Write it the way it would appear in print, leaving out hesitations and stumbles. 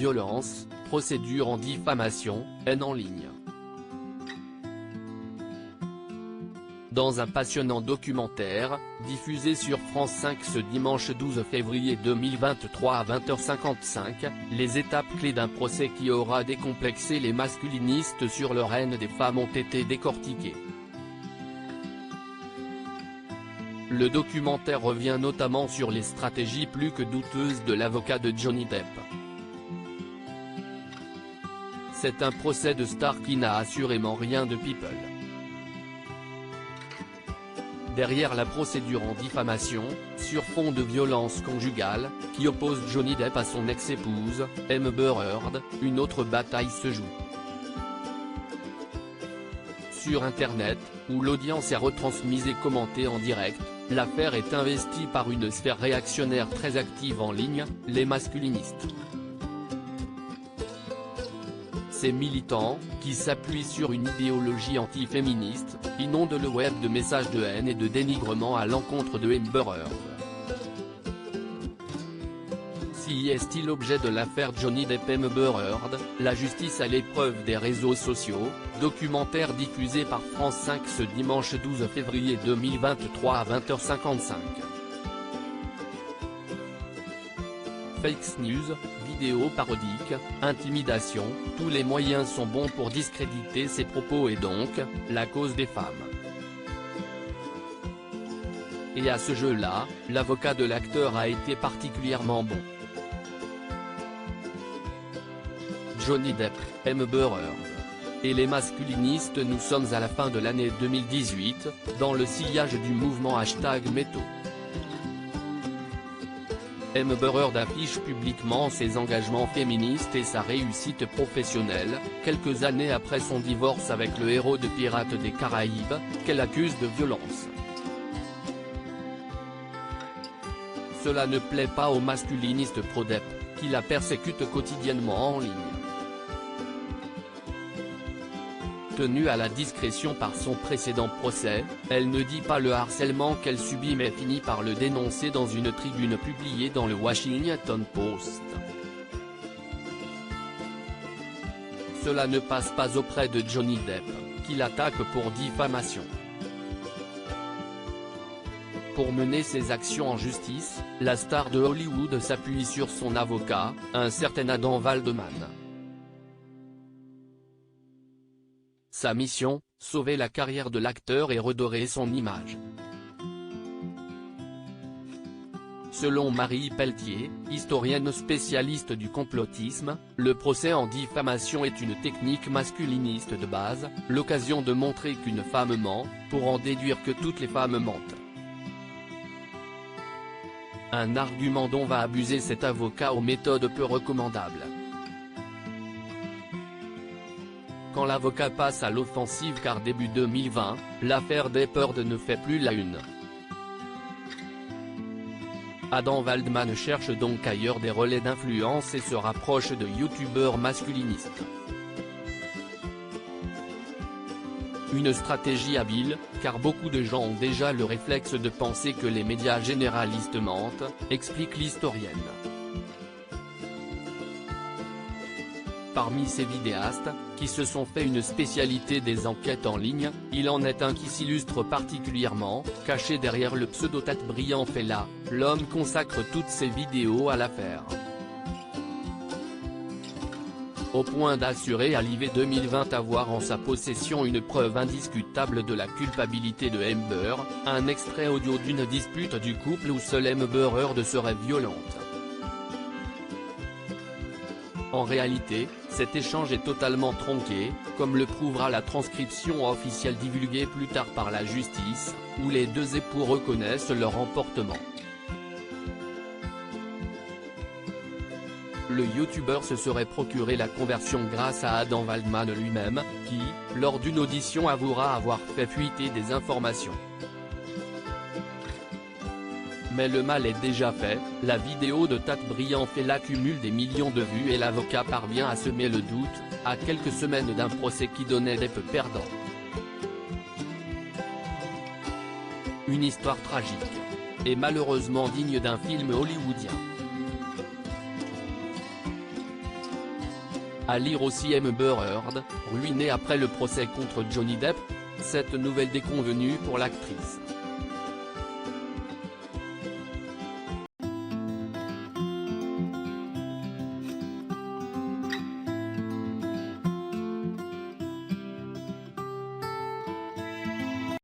violence, procédure en diffamation, haine en ligne. Dans un passionnant documentaire, diffusé sur France 5 ce dimanche 12 février 2023 à 20h55, les étapes clés d'un procès qui aura décomplexé les masculinistes sur leur haine des femmes ont été décortiquées. Le documentaire revient notamment sur les stratégies plus que douteuses de l'avocat de Johnny Depp. C'est un procès de star qui n'a assurément rien de people. Derrière la procédure en diffamation, sur fond de violence conjugale, qui oppose Johnny Depp à son ex-épouse, Amber Heard, une autre bataille se joue. Sur Internet, où l'audience est retransmise et commentée en direct, l'affaire est investie par une sphère réactionnaire très active en ligne, les masculinistes. Ces militants, qui s'appuient sur une idéologie anti-féministe, inondent le web de messages de haine et de dénigrement à l'encontre de Amber Heard. Si est-il l'objet de l'affaire Johnny Depp-Amber Heard, la justice à l'épreuve des réseaux sociaux, documentaire diffusé par France 5 ce dimanche 12 février 2023 à 20h55. Fake news, vidéos parodiques, intimidation, tous les moyens sont bons pour discréditer ses propos et donc, la cause des femmes. Et à ce jeu-là, l'avocat de l'acteur a été particulièrement bon. Johnny Depp, Amber Heard. Et les masculinistes, nous sommes à la fin de l'année 2018, dans le sillage du mouvement #MeToo. Amber Heard affiche publiquement ses engagements féministes et sa réussite professionnelle, quelques années après son divorce avec le héros de Pirates des Caraïbes, qu'elle accuse de violence. Cela ne plaît pas aux masculinistes pro-Depp, qui la persécutent quotidiennement en ligne. Tenue à la discrétion par son précédent procès, elle ne dit pas le harcèlement qu'elle subit mais finit par le dénoncer dans une tribune publiée dans le Washington Post. Cela ne passe pas auprès de Johnny Depp, qui l'attaque pour diffamation. Pour mener ses actions en justice, la star de Hollywood s'appuie sur son avocat, un certain Adam Waldman. Sa mission, sauver la carrière de l'acteur et redorer son image. Selon Marie Pelletier, historienne spécialiste du complotisme, le procès en diffamation est une technique masculiniste de base, l'occasion de montrer qu'une femme ment, pour en déduire que toutes les femmes mentent. Un argument dont va abuser cet avocat aux méthodes peu recommandables. Quand l'avocat passe à l'offensive car début 2020, l'affaire Depp Heard ne fait plus la une. Adam Waldman cherche donc ailleurs des relais d'influence et se rapproche de youtubeurs masculinistes. Une stratégie habile, car beaucoup de gens ont déjà le réflexe de penser que les médias généralistes mentent, explique l'historienne. Parmi ces vidéastes, qui se sont fait une spécialité des enquêtes en ligne, il en est un qui s'illustre particulièrement, caché derrière le pseudo Tête Brillant Fella, l'homme consacre toutes ses vidéos à l'affaire. Au point d'assurer à l'IV 2020 avoir en sa possession une preuve indiscutable de la culpabilité de Amber, un extrait audio d'une dispute du couple où seule Amber Heard serait violente. En réalité, cet échange est totalement tronqué, comme le prouvera la transcription officielle divulguée plus tard par la justice, où les deux époux reconnaissent leur emportement. Le youtubeur se serait procuré la conversion grâce à Adam Waldman lui-même, qui, lors d'une audition avouera avoir fait fuiter des informations. Mais le mal est déjà fait, la vidéo de Tête Brillant Fella cumule des millions de vues et l'avocat parvient à semer le doute, à quelques semaines d'un procès qui donnait Depp perdant. Une histoire tragique. Et malheureusement digne d'un film hollywoodien. À lire aussi Amber Heard, ruinée après le procès contre Johnny Depp. Cette nouvelle déconvenue pour l'actrice.